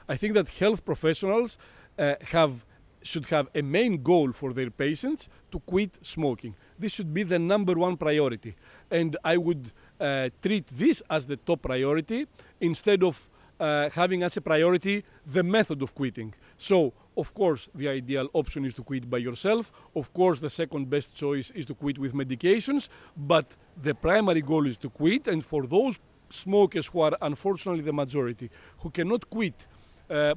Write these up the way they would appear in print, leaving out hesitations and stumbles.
I think that health professionals should have a main goal for their patients to quit smoking. This should be the #1 priority. And I would treat this as the top priority instead of having as a priority the method of quitting. So, of course, the ideal option is to quit by yourself. Of course, the second best choice is to quit with medications. But the primary goal is to quit. And for those smokers who are unfortunately the majority, who cannot quit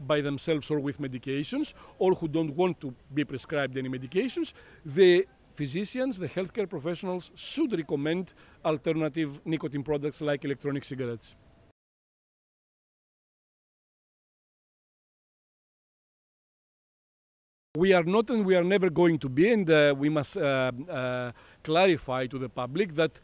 by themselves or with medications, or who don't want to be prescribed any medications, the physicians, the healthcare professionals should recommend alternative nicotine products like electronic cigarettes. We are not, and we are never going to be, and we must clarify to the public that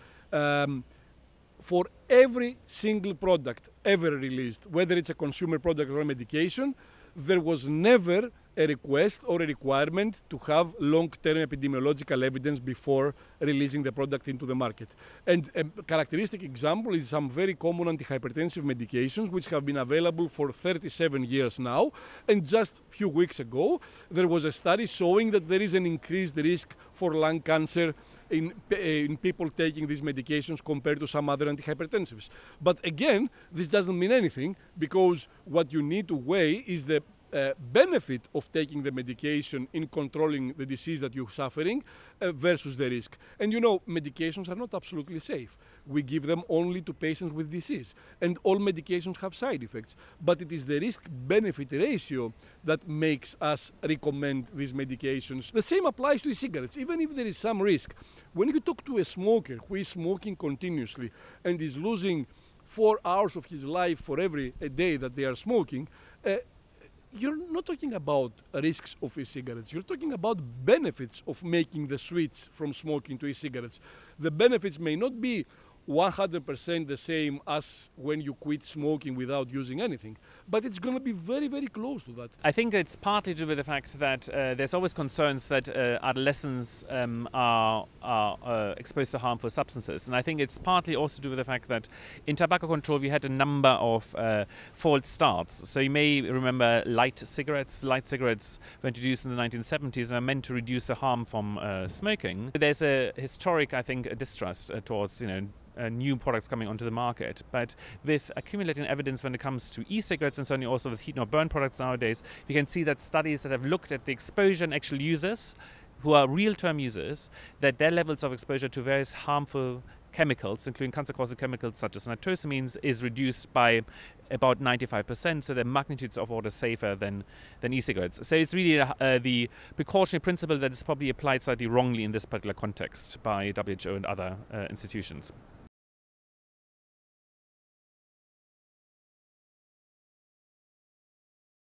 for every single product ever released, whether it's a consumer product or a medication, there was never a request or a requirement to have long-term epidemiological evidence before releasing the product into the market. And a characteristic example is some very common antihypertensive medications which have been available for 37 years now. And just a few weeks ago, there was a study showing that there is an increased risk for lung cancer in people taking these medications compared to some other antihypertensives. But again, this doesn't mean anything, because what you need to weigh is the benefit of taking the medication in controlling the disease that you're suffering versus the risk. And you know, medications are not absolutely safe. We give them only to patients with disease. And all medications have side effects. But it is the risk-benefit ratio that makes us recommend these medications. The same applies to e-cigarettes. Even if there is some risk, when you talk to a smoker who is smoking continuously and is losing 4 hours of his life for every day that they are smoking, you're not talking about risks of e-cigarettes. You're talking about benefits of making the switch from smoking to e-cigarettes. The benefits may not be 100% the same as when you quit smoking without using anything, but it's going to be very, very close to that. I think it's partly due to the fact that there's always concerns that adolescents are exposed to harmful substances, and I think it's partly also due to the fact that in tobacco control we had a number of false starts. So you may remember light cigarettes. Light cigarettes were introduced in the 1970s and are meant to reduce the harm from smoking. There's a historic, I think, distrust towards new products coming onto the market. But with accumulating evidence when it comes to e-cigarettes, and certainly also with heat-not-burn products nowadays, we can see that studies that have looked at the exposure in actual users, who are real-term users, that their levels of exposure to various harmful chemicals, including cancer-causing chemicals such as nitrosamines, is reduced by about 95%, so the magnitudes of order safer than e-cigarettes. So it's really the precautionary principle that is probably applied slightly wrongly in this particular context by WHO and other institutions.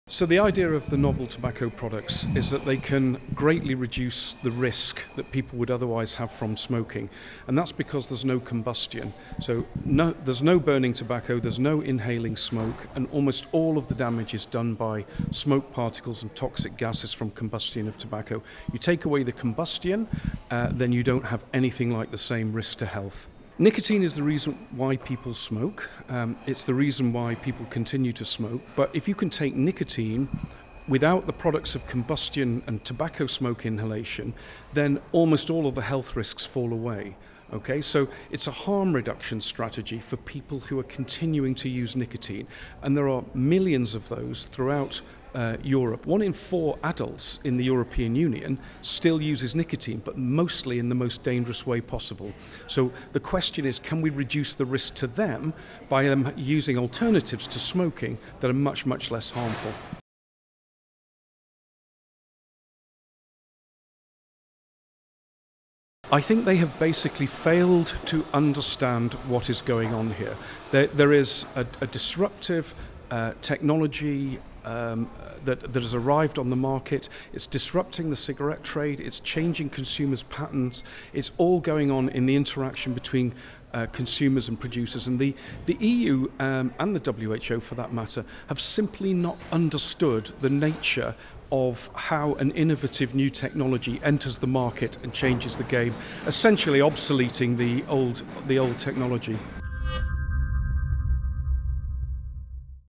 So the idea of the novel tobacco products is that they can greatly reduce the risk that people would otherwise have from smoking, and that's because there's no combustion. So there's no burning tobacco, there's no inhaling smoke, and almost all of the damage is done by smoke particles and toxic gases from combustion of tobacco. You take away the combustion, then you don't have anything like the same risk to health. Nicotine is the reason why people smoke. It's the reason why people continue to smoke. But if you can take nicotine without the products of combustion and tobacco smoke inhalation, then almost all of the health risks fall away. Okay, so it's a harm reduction strategy for people who are continuing to use nicotine. And there are millions of those throughout Europe. 1 in 4 adults in the European Union still uses nicotine, but mostly in the most dangerous way possible. So the question is, can we reduce the risk to them by them using alternatives to smoking that are much, much less harmful? I think they have basically failed to understand what is going on here. There is a disruptive technology that has arrived on the market. It's disrupting the cigarette trade, it's changing consumers' patterns, it's all going on in the interaction between consumers and producers. And the EU and the WHO, for that matter, have simply not understood the nature of how an innovative new technology enters the market and changes the game, essentially obsoleting the old technology.